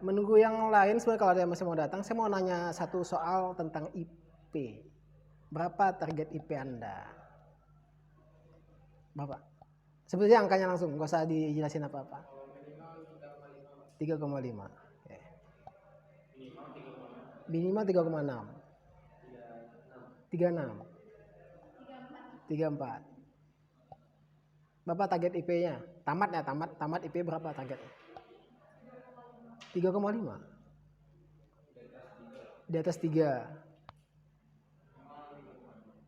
menunggu yang lain sebenarnya kalau ada yang masih mau datang, saya mau nanya satu soal tentang IP. Berapa target IP Anda? Bapak? Sebetulnya angkanya langsung, nggak usah dijelasin apa-apa. 3,5. Okay. Minimal 3,6. 36. 34. Bapak target IP-nya? Tamat ya, tamat IP berapa targetnya? 3,5. Di atas 3.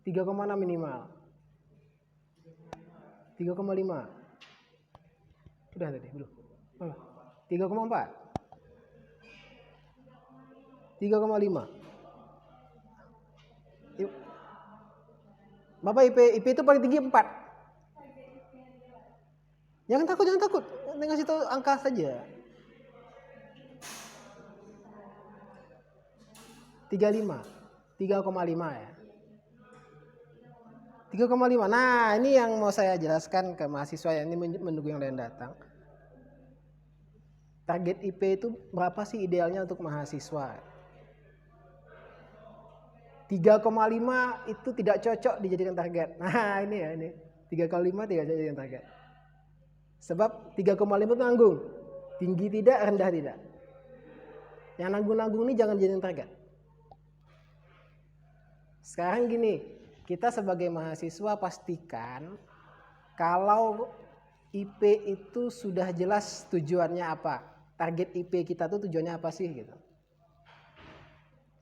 3,6 minimal. 3,5. Udah tadi, belum. 3,4. 3,5. Bapak IP itu paling tinggi 4. Jangan takut. Ngasih tahu angka saja. 3,5 ya. 3,5. Nah, ini yang mau saya jelaskan ke mahasiswa yang ini menunggu yang lain datang. Target IP itu berapa sih idealnya untuk mahasiswa? 3,5 itu tidak cocok dijadikan target. Nah, ini ya, ini. 3,5 tidak cocok dijadikan target. Sebab 3,5 itu nanggung. Tinggi tidak, rendah tidak. Yang nanggung-nanggung ini jangan jadikan target. Sekarang gini, kita sebagai mahasiswa pastikan kalau IP itu sudah jelas tujuannya apa. Target IP kita tuh tujuannya apa sih gitu.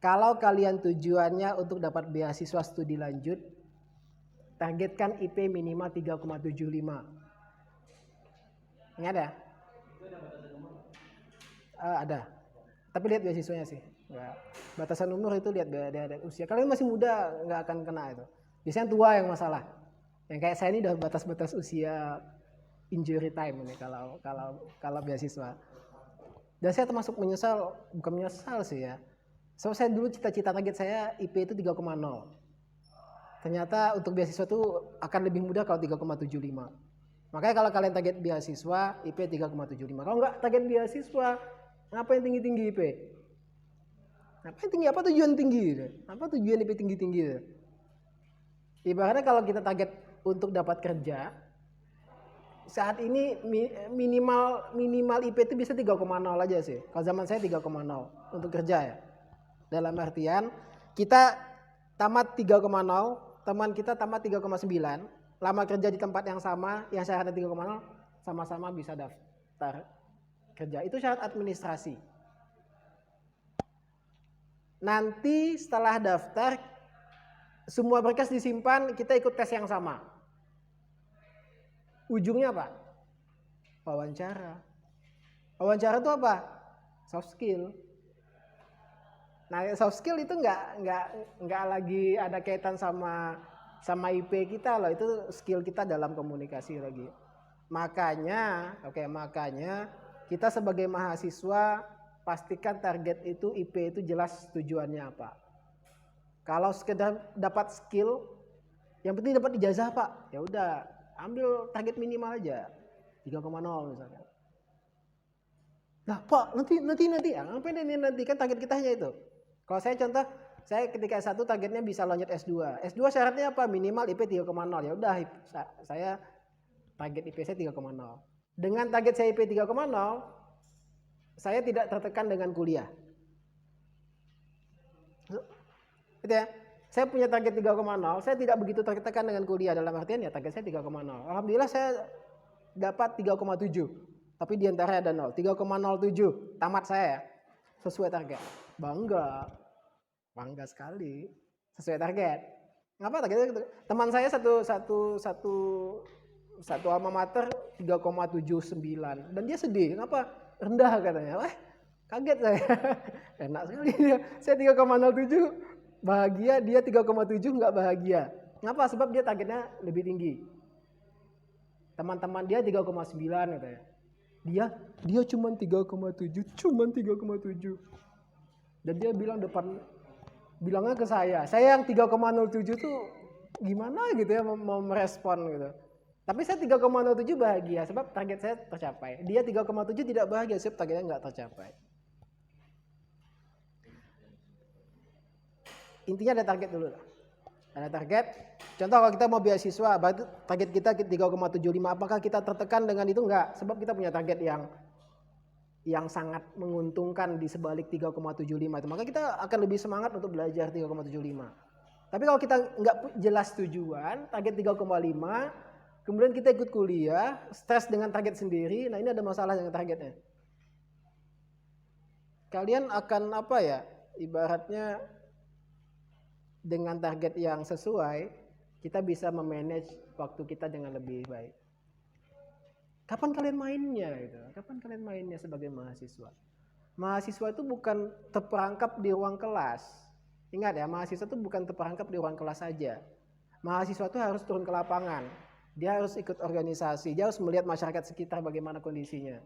Kalau kalian tujuannya untuk dapat beasiswa studi lanjut, targetkan IP minimal 3,75. Ini ada? Ada. Tapi lihat beasiswanya sih. Nggak. Batasan umur itu lihat usia. Kalian masih muda, nggak akan kena itu. Biasanya tua yang masalah. Yang kayak saya ini udah batas-batas usia injury time ini kalau beasiswa. Dan saya termasuk menyesal, bukan menyesal sih ya. So, saya dulu cita-cita target saya IP itu 3,0. Ternyata untuk beasiswa itu akan lebih mudah kalau 3,75. Makanya kalau kalian target beasiswa, IP 3,75. Kalau nggak target beasiswa, ngapain tinggi-tinggi IP? Ngapain tinggi? Apa tujuan tinggi? Apa tujuan IP tinggi-tinggi? Ibaratnya kalau kita target untuk dapat kerja, saat ini minimal IP itu bisa 3,0 aja sih. Kalau zaman saya 3,0 untuk kerja ya. Dalam artian kita tamat 3,0, teman kita tamat 3,9, lama kerja di tempat yang sama, yang syaratnya 3,0, sama-sama bisa daftar kerja. Itu syarat administrasi. Nanti setelah daftar, semua berkas disimpan, kita ikut tes yang sama. Ujungnya apa? Wawancara. Wawancara itu apa? Soft skill. Nah, soft skill itu nggak lagi ada kaitan sama IP kita loh. Itu skill kita dalam komunikasi lagi. Makanya kita sebagai mahasiswa pastikan target itu IP itu jelas tujuannya apa. Kalau sekedar dapat skill, yang penting dapat ijazah Pak. Ya udah, ambil target minimal aja 3,0 misalnya. Nah Pak, nanti ngapain ini nanti, kan target kita hanya itu. Kalau saya contoh, saya ketika S1 targetnya bisa lanjut S2. S2 syaratnya apa? Minimal IP 3,0. Ya udah, saya target IP saya 3,0. Dengan target saya IP 3,0, saya tidak tertekan dengan kuliah. Gitu ya. Saya punya target 3,0, saya tidak begitu tertekan dengan kuliah, dalam artian ya target saya 3,0. Alhamdulillah saya dapat 3,7. Tapi di antaranya ada 0. 3,07 tamat saya sesuai target. Bangga sekali, sesuai target. Ngapa targetnya? Teman saya satu alma mater 3,79 dan dia sedih. Ngapa? Rendah katanya. Wah, kaget saya. Enak sekali dia. Saya 3,07 bahagia, dia 3,7 nggak bahagia. Ngapa? Sebab dia targetnya lebih tinggi. Teman-teman dia 3,9 katanya. Dia cuma 3,7. Dan dia bilangnya ke saya yang 3,07 tuh gimana gitu ya mau merespon gitu. Tapi saya 3,07 bahagia sebab target saya tercapai. Dia 3,7 tidak bahagia sebab targetnya nggak tercapai. intinya ada target dulu. Ada target. Contoh kalau kita mau beasiswa, berarti target kita 3,75. Apakah kita tertekan dengan itu? Enggak, sebab kita punya target yang sangat menguntungkan di sebalik 3,75 itu. Maka kita akan lebih semangat untuk belajar 3,75. Tapi kalau kita enggak jelas tujuan, target 3,5, kemudian kita ikut kuliah, stres dengan target sendiri, nah ini ada masalah dengan targetnya. Kalian akan apa ya, ibaratnya dengan target yang sesuai, kita bisa memanage waktu kita dengan lebih baik. Kapan kalian mainnya gitu? Kapan kalian mainnya sebagai mahasiswa? Mahasiswa itu bukan terperangkap di ruang kelas. Ingat ya, mahasiswa itu bukan terperangkap di ruang kelas saja. Mahasiswa itu harus turun ke lapangan. Dia harus ikut organisasi, dia harus melihat masyarakat sekitar bagaimana kondisinya.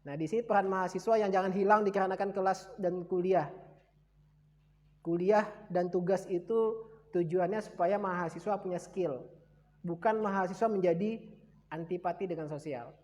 Nah, di sini peran mahasiswa yang jangan hilang dikarenakan kelas dan kuliah. Kuliah dan tugas itu tujuannya supaya mahasiswa punya skill. Bukan mahasiswa menjadi antipati dengan sosial.